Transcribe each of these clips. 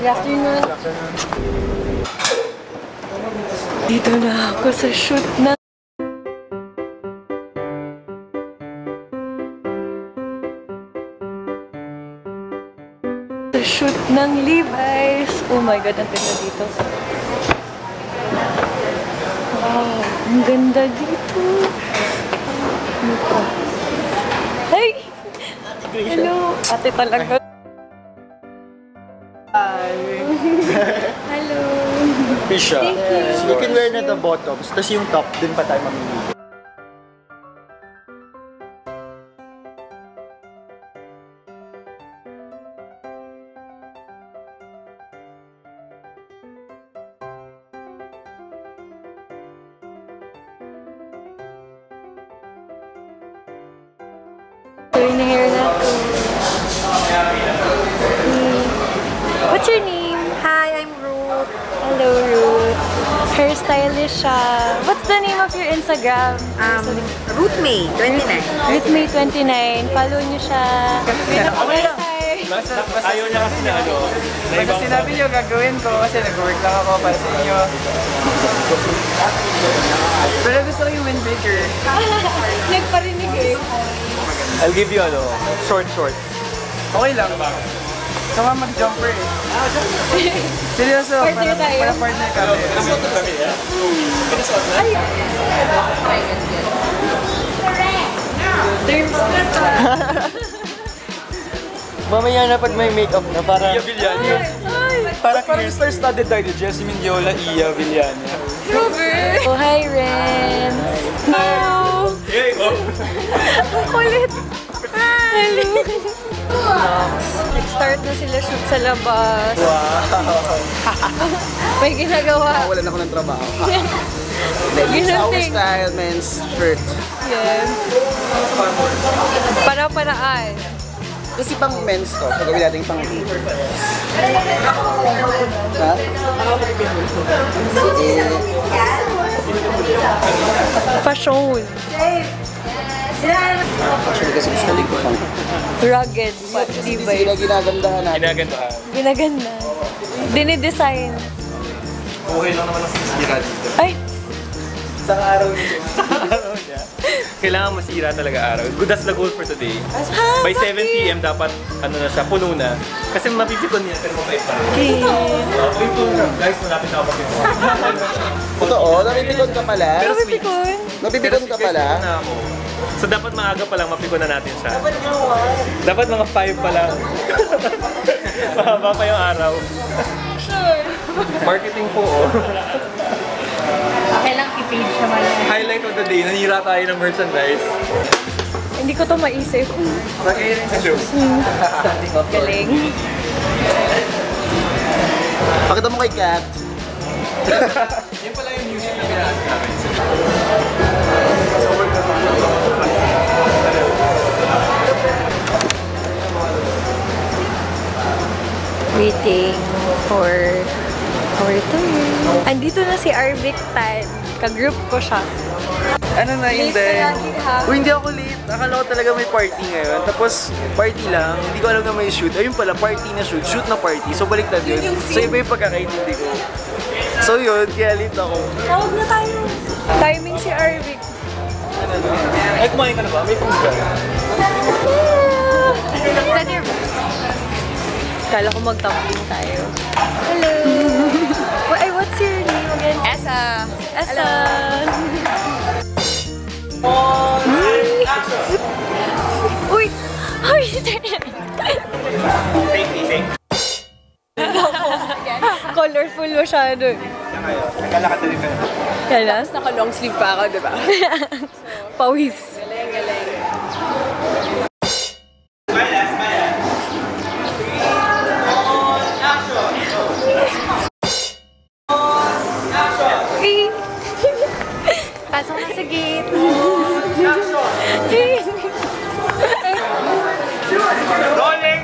Good afternoon. Dito na ako sa shoot na. Sa shoot ng Levi's. Oh my God, ang ganda dito. Wow, ang ganda dito. Ano pa? Hey! Hello! Ate talaga. Hello! Fisha. Thank you. You can wear na the bottoms, tapos yung top, din pa tayo mamili. Turn hair na to. What's your name? Hi, I'm Ruth. Hello, Ruth. Hairstylist siya. What's the name of your Instagram? Ruth May, 29. Ruth May 29. Follow niyo siya. Hi. Ayaw niya kasi na ano. Basta sinabi niyo gagawin ko kasi nag-work lang ako para sa inyo. Pero gusto ko yung windbreaker. Nagparinig eh. I'll give you ano, shorts. Okay lang. Sama mag-jumper eh. Seryoso, Partner tayo. para partner kami. Ay! Terms na to. Mamaya na pag may makeup na para... Iya Villania. Parang star-studded tayo ni Jessie Mindiola, Iya Villania. Robert! Oh, hi, Ren! Hello! Hey, oh! Ang kulit! Hello! Nag-start na sila shoot sa labas. Wow! May ginagawa. Wala na ako ng trabaho. Ladies our style, men's shirt. Yan. Para-paraan. Kasi pang men's to, so gawin natin pang leader. Ha? Sige. Fashion. Actually kasi gusto ko pang... Rugged. Hindi sila ginagandahan natin. Ginaganda. Ginaganda. Dinidesign. Okay lang naman ang sisira dito. Ay! Isang araw nito. Kailangan masira talaga araw. That's the goal for today. By 7 PM dapat ano na siya, puno na. Kasi mapipikon niya, pero mabait pa rin. Okay. Guys, malapit na ako mapipikon. Totoo, napipikon ka pala. Pero sweet. Napipikon ka pala. Na ako. So dapat maaga pa lang mapikon na natin siya. Dapat mga 5 pa lang. Mahaba pa yung araw. Sure. Marketing po, oh. Kailang i-page naman yan. Highlight of the day, nanira tayo ng merchandise. Hindi ko to maisip. Lagay rin sa shoes. Galing. Pakita mo kay Kat. Yan pala yung music na pinaasin namin. Waiting for our turn. Andito na si Arvic Tan. Ka-group ko siya. Ano na, Late hindi. ka lagi, ha? Uy, hindi ako late. Akala ko talaga may party ngayon. Tapos, party lang. Hindi ko alam na may shoot. Ayun pala, party na shoot. Shoot na party. So, baliktad yun. So, iba yung pagkakaintindi ko. So, yun. Kaya late ako. Tawag na tayo. Timing si Arvic. Ay, kumain ka na ba? May food ka? Saan your... Kala ko mag-tumbling tayo. Hello! Ay, what's your name again? Esa. Esa! Uy! Uy! Safety. Colorful masyado. Naglalakad na rin kayo. Kala? Naka-long sleeve pa ako, diba? Pawis. Galing. Pasok na sa gate. Rolling!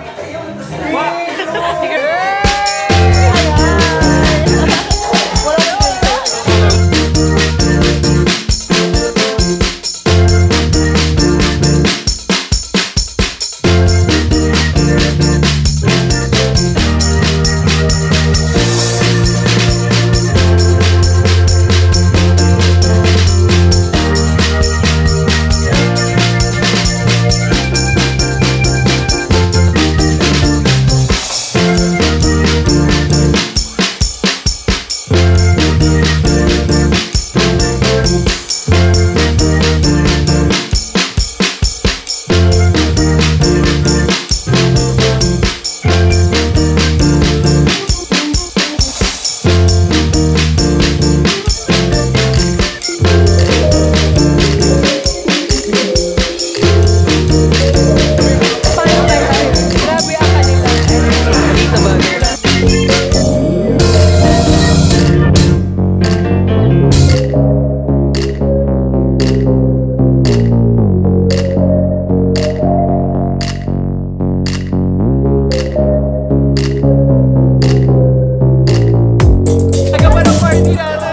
Aga pa ng party natin.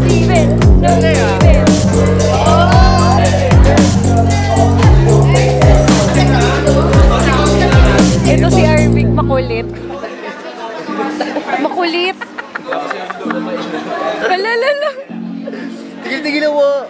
Steven! No, Steven! Ito si Arvic, makulit. Makulit! Kalalala! Tigil-tigil mo.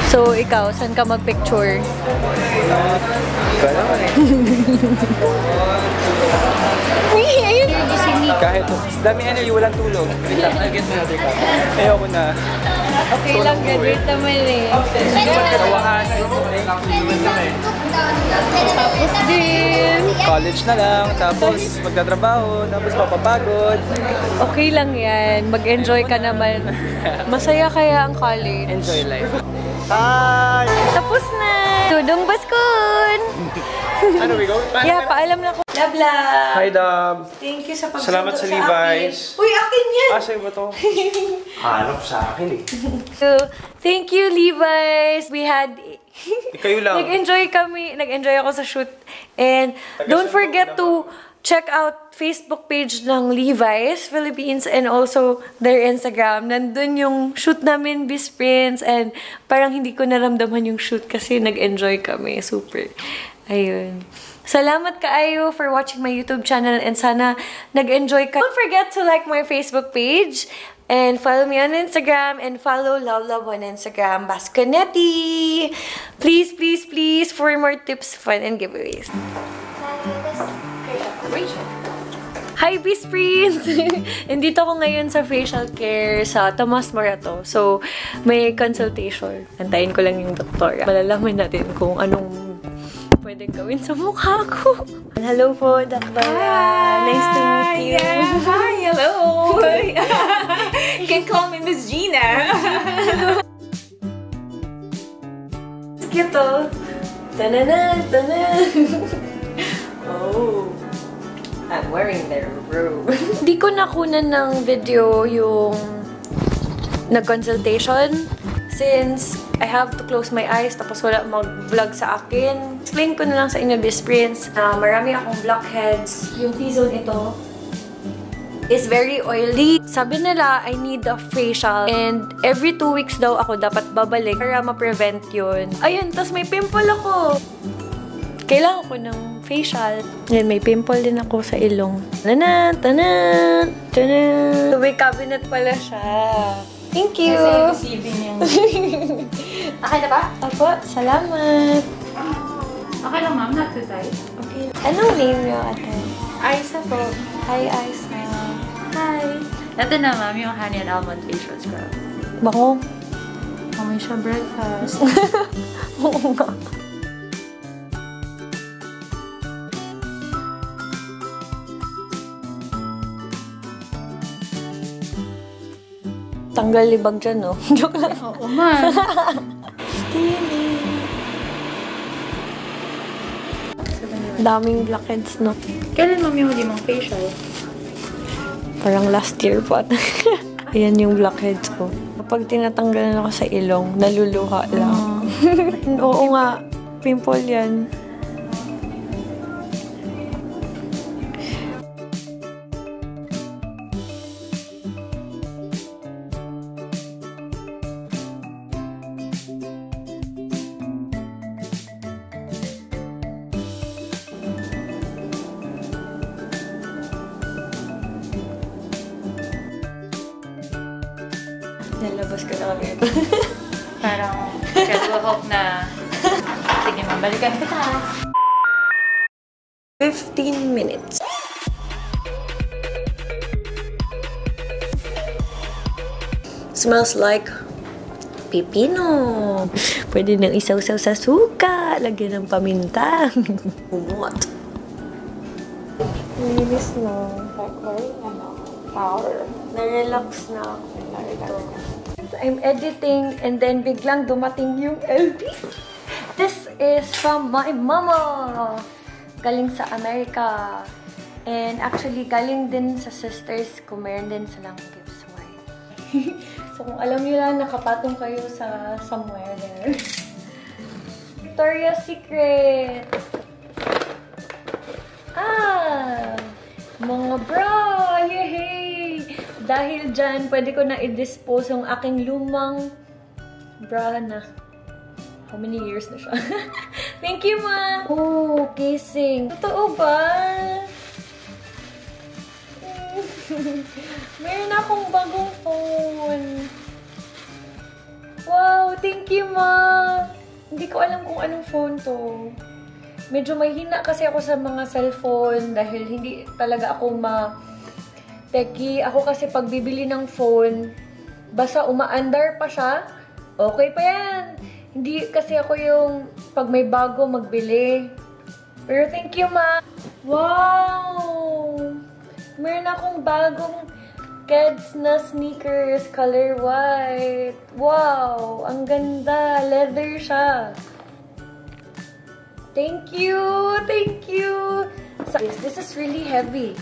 So, ikaw, saan ka mag-picture? Kahit dami walang tulog. Ayoko na. Okay lang, graduate naman eh. Tapos din. College na lang, tapos magtatrabaho, tapos mapapagod. Okay lang yan. Mag-enjoy ka naman. Masaya kaya ang college. Enjoy life. Hi! Tapos na! Tudong Baskon! Ano we go? Yeah, paalam na ko. Love, love! Hi, Dab! Thank you sa pagsundo Salamat sa Levi's. Uy, akin yan! Ah, sa'yo ba to? Hanap sa akin eh. So, thank you, Levi's! We had... Kayo lang. Nag-enjoy kami. Nag-enjoy ako sa shoot. And don't forget to check out Facebook page ng Levi's Philippines and also their Instagram. Nandun yung shoot namin, BISPRINS, and parang hindi ko naramdaman yung shoot kasi nag-enjoy kami. Super. Ayun. Salamat kaayo for watching my YouTube channel and sana nag-enjoy ka. Don't forget to like my Facebook page and follow me on Instagram and follow Love on Instagram, Basconetti. Please, please, please for more tips, fun, and giveaways. Hi, BISPRINS! Nandito ako ngayon sa facial care sa Tomas Morato. So, may consultation. Antayin ko lang yung doktora. Malalaman natin kung anong pwedeng gawin sa mukha ko. Hello po, Doktora. Nice to meet you. Yeah. Hi, hello. You can call me Miss Gina. It's cute, oh. Tananan, tanan. Oh. I'm wearing their robe. Hindi ko nakunan ng video yung nag-consultation since I have to close my eyes tapos wala mag-vlog sa akin. Explain ko na lang sa inyo, BISPRINS, na marami akong blackheads. Yung T-zone ito is very oily. Sabi nila, I need a facial and every 2 weeks daw ako dapat babalik para ma-prevent yun. Ayun, tas may pimple ako. Kailangan ko ng facial. Yan, may pimple din ako sa ilong. Tanan, tanan, tanan. So, may cabinet pala siya. Thank you! Okay na ba? Apo, salamat. Okay lang, ma'am. Not too tight. Okay. Anong name niyo, ate? Aisa po. Hi, Aisa. Hi. Ito na, ma'am, yung honey and almond facial scrub. Bako. Amoy siya breakfast. Oo nga. Tanggal libag dyan, no? Joke lang. Oo, man. Daming blackheads, no? Kailan, ma'am, yung huli mong facial? Parang last year pa. Ayan yung blackheads ko. Kapag tinatanggalan ako sa ilong, naluluha lang. Oo nga, pimple yan. Nalabas ko na kami ito. Parang, God will hope na, sige, mabalikan kita. 15 minutes. Smells like pipino. Pwede nang isaw-saw sa suka. Lagyan ng paminta. Umot. Linis na. Like, very, power. Na-relax na ako. I'm editing and then biglang dumating yung LP. This is from my mama. Galing sa Amerika. And actually, galing din sa sisters ko. Meron din silang gifts. So, kung alam nyo lang, nakapatong kayo sa somewhere there. Victoria's Secret. Mga bra! Yay! Dahil dyan, pwede ko na i-dispose yung aking lumang bra na. How many years na siya? Thank you, ma! Oh, casing. Totoo ba? Meron akong bagong phone. Wow, thank you, ma! Hindi ko alam kung anong phone to. Medyo mahina kasi ako sa mga cellphone dahil hindi talaga ako techie. Ako kasi pag bibili ng phone, basta umaandar pa siya, okay pa yan. Hindi kasi ako yung pag may bago magbili. Pero thank you, ma! Wow! Meron akong bagong Keds na sneakers, color white. Wow! Ang ganda! Leather siya. Thank you! Thank you! This is really heavy.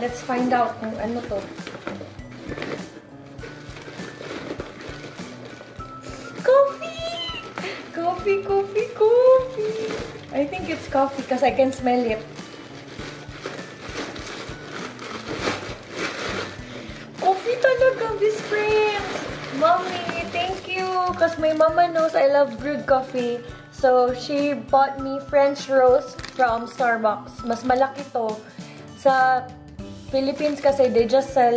Let's find out kung ano to. Coffee! Coffee, coffee, coffee! I think it's coffee because I can smell it. Coffee talaga, BISPRINS! Mommy, thank you! Because my mama knows I love brewed coffee. So, she bought me French roast from Starbucks. Mas malaki to. Sa Philippines kasi, they just sell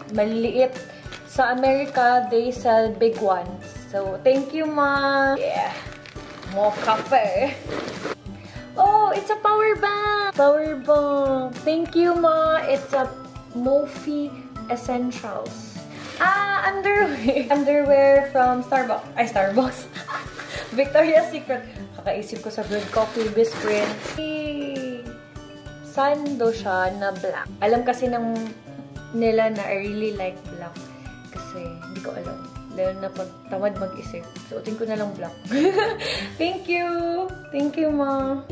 maliliit. Sa America, they sell big ones. So, thank you, ma! Yeah! More cafe! Oh, it's a power bank! Power bank! Thank you, ma! It's a Mophie Essentials. Underwear! Underwear from Starbucks. Ay, Starbucks! Victoria's Secret. Kakaisip ko sa brewed coffee, BISPRINS. Sando siya na black. Alam kasi nila na I really like black. Kasi hindi ko alam. Dahil na pag tamad mag-isip. Suotin ko na lang black. Thank you! Thank you, ma.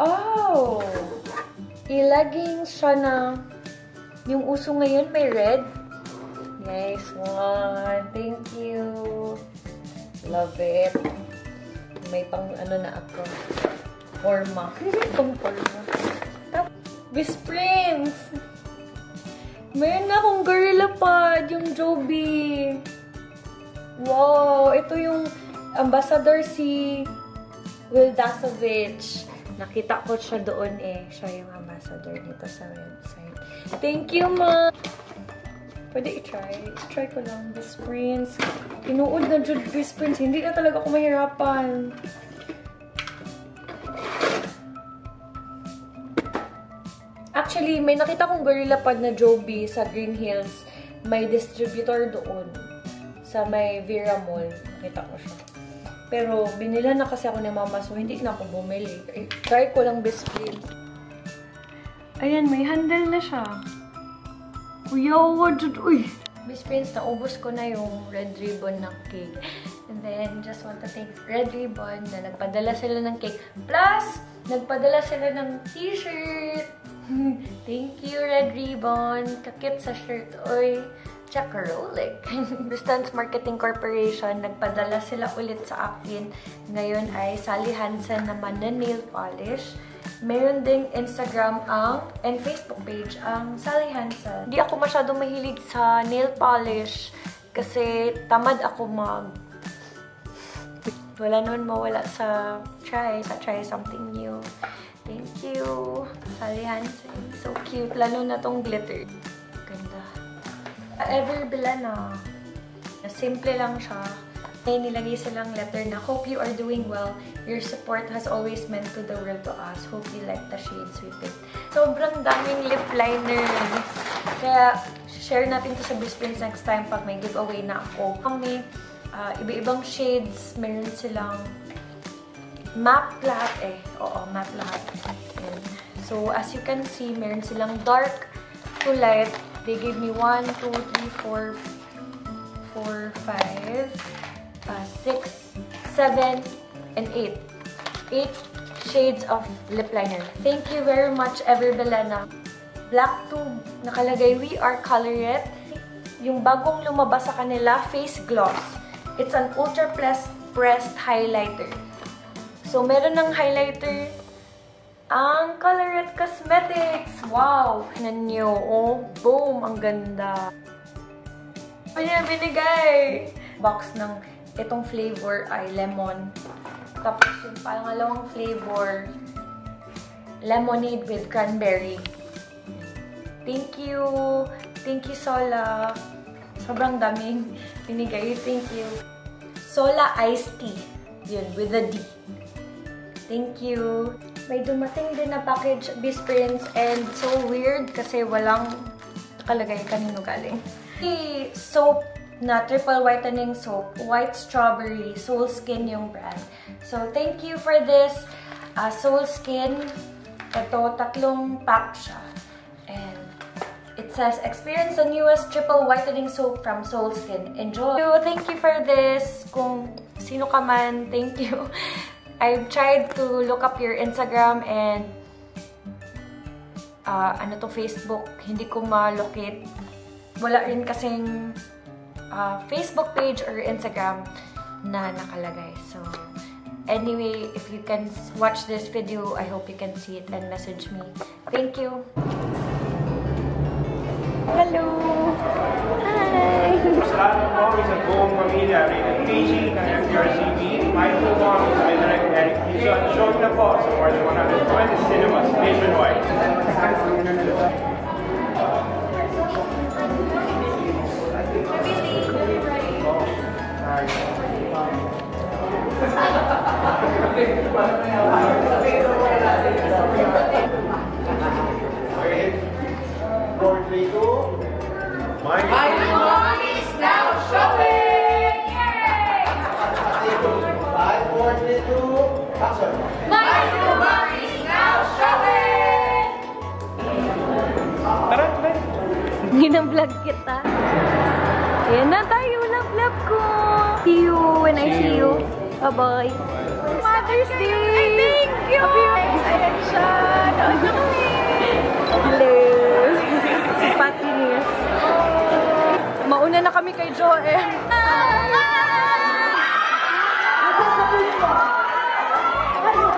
Oh! I-leggings siya na yung uso ngayon may red. Nice one. Thank you. Love it. May pang ano na ako. Forma. Pang forma. BISPRINS! Mayroon na akong gorilla pod. Yung Joby. Wow! Ito yung ambassador si Will Dasovich. Nakita ko siya doon eh. Siya yung ambassador nito sa website. Thank you, ma! Pwede i-try. I-try ko lang. BISPRINS. Tinuod na dyan BISPRINS. Hindi na talaga ako mahirapan. Actually, may nakita kong gorilla pod na Joby sa Green Hills. May distributor doon. Sa may Vera Mall. Nakita ko siya. Pero, binila na kasi ako ni mama, so hindi na ako bumili. Try ko lang BISPRINS. Ayan, may handle na siya. Uy! BISPRINS, naubos ko na yung red ribbon na cake. And then, just want to thank Red Ribbon na nagpadala sila ng cake. Plus, nagpadala sila ng t-shirt. Thank you, Red Ribbon. Kakit sa shirt. Uy! Chakarolic. Distance Marketing Corporation, nagpadala sila ulit sa akin. Ngayon ay Sally Hansen naman na nail polish. Meron ding Instagram and Facebook page ang Sally Hansen. Hindi ako masyadong mahilig sa nail polish kasi tamad ako wala naman mawala sa try something new. Thank you, Sally Hansen. So cute. Lalo na tong glitter. Ganda. Ever Bilena. Simple lang siya. May nilagay silang letter na, hope you are doing well. Your support has always meant to the world to us. Hope you like the shades we picked. Sobrang daming lip liner. Kaya, share natin to sa BISPRINS next time pag may giveaway na ako. May iba-ibang shades. Meron silang matte lahat eh. Oo, matte lahat. Ayan. So, as you can see, meron silang dark to light. They gave me 1, 2, 3, 4, 5, 6, 7, and 8. 8 shades of lip liner. Thank you very much, Ever Bilena. Black tube, nakalagay, we are Coloret. Yung bagong lumabas sa kanila, face gloss. It's an ultra pressed highlighter. So, meron ng highlighter ang Coloret Cosmetics. Wow! Tignan nyo. Oh, boom! Ang ganda. Ano yung binigay? Box ng itong flavor ay lemon. Tapos yung pangalawang flavor, lemonade with cranberry. Thank you! Thank you, Sola. Sobrang daming binigay. Thank you. Sola Iced Tea. Yun, with a D. Thank you. May dumating din na package BISPRINS and so weird kasi walang nakalagay kanino galing. Soap na triple whitening soap, white strawberry, Soul Skin yung brand. So thank you for this Soul Skin. Ito, 3 pack siya. And it says, experience the newest triple whitening soap from Soul Skin. Enjoy! Thank you for this. Kung sino ka man, thank you. I've tried to look up your Instagram and Facebook. Hindi ko ma-locate. Wala rin kasing Facebook page or Instagram na nakalagay. So, anyway, if you can watch this video, I hope you can see it and message me. Thank you! Hello! Hi! Sa lahat ng mommies at buong pamilya, rated PG ng FRCB, My2Mommies ay direct education. Showing na po sa more than 120 cinemas nationwide. My2Mommies now showing! Yay! 5, 4, 3, 2, action! My2Mommies now showing! Tara, tara. Ginang-vlog kita. Ayan na tayo, love ko. See you when I see you. Bye-bye. Mother's Day! Thank you! Ayan siya. Doon na kami. Hello. Patinis. Mauna na kami kay JOEM.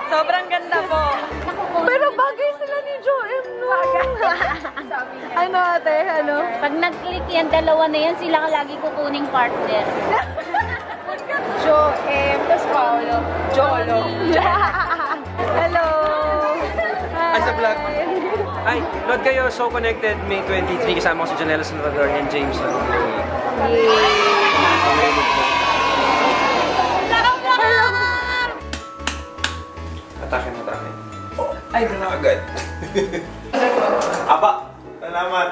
Sobrang ganda po. Pero bagay sila ni JOEM, no? Ano ate? Ano? Pag nag-click yan, dalawa na yan, sila ang lagi kukuning partner. JOEM, tapos Paolo. Jolo. Hello! Ay, sa vlog. Ay, load kayo. So Connected, May 23. Kasama ko si Janela Salvador and James. Atake. Oh, ay, doon na agad. Apa! Salamat!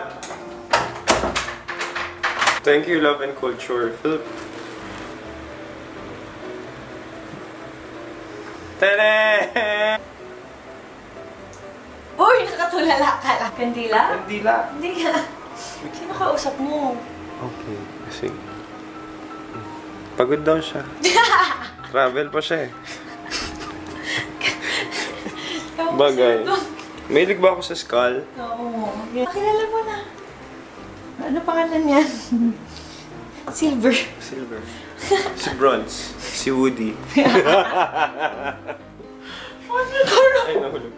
Thank you, Love and Culture. Philip. Tene! Uy, nakatulala ka lang. Kandila? Kandila. Hindi ka. Sino kausap mo? Okay, kasi pagod daw siya. Travel pa siya eh. Bagay. Mahilig ba ako sa skull? Oo. Kilala mo na. Ano pangalan niya? Silver. Silver. Si Bronze. Si Woody. Ay, nahulog.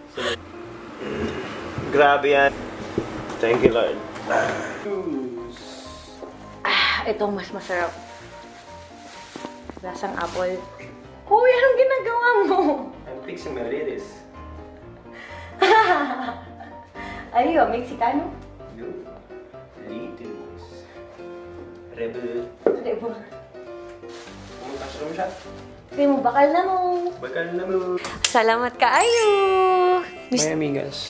Grabe yan. Thank you, Lord. Itong mas masarap. Lasang apple. Uy, anong ginagawa mo? I'm fixing my lettuce. Ayo, Mexicano? Lettuce. Rebel. Pumunta sa room siya. Kaya mo, bakal na mo. Bakal na mo. Salamat kaayo. My amigas.